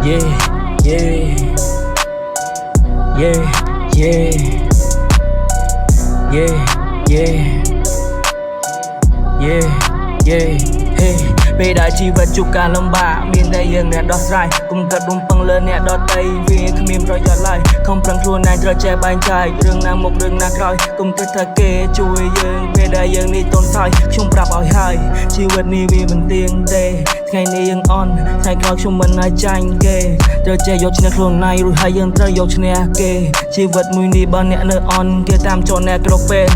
yeah yeah yeah yeah yeah yeah yeah yeah hey ពេលដែលជីវិតជួបការលំបាកមានតែយើងអ្នកដោះស្រាយគុំកាត់រំពឹងលើអ្នកដទៃវាគ្មានប្រយោជន៍ឡើយខំប្រឹងខ្លួនឯងត្រូវចេះបែងចែករឿងណាមុខរឿងណាក្រោយគុំគិតថាគេជួយយើងពេលដែលយើងនេះតូនសោយខ្ញុំប្រាប់ឲ្យហើយជីវិតនេះវាមិនទៀងទេថ្ងៃនេះយើងអន់ថ្ងៃក្រោយខ្ញុំមិនអាចចាញ់គេត្រូវចេះយកឈ្នះខ្លួនឯងរួចហើយយើងត្រូវយកឈ្នះគេជីវិតមួយនេះបើអ្នកនៅអន់គេតាមចោលអ្នកគ្រប់ពេល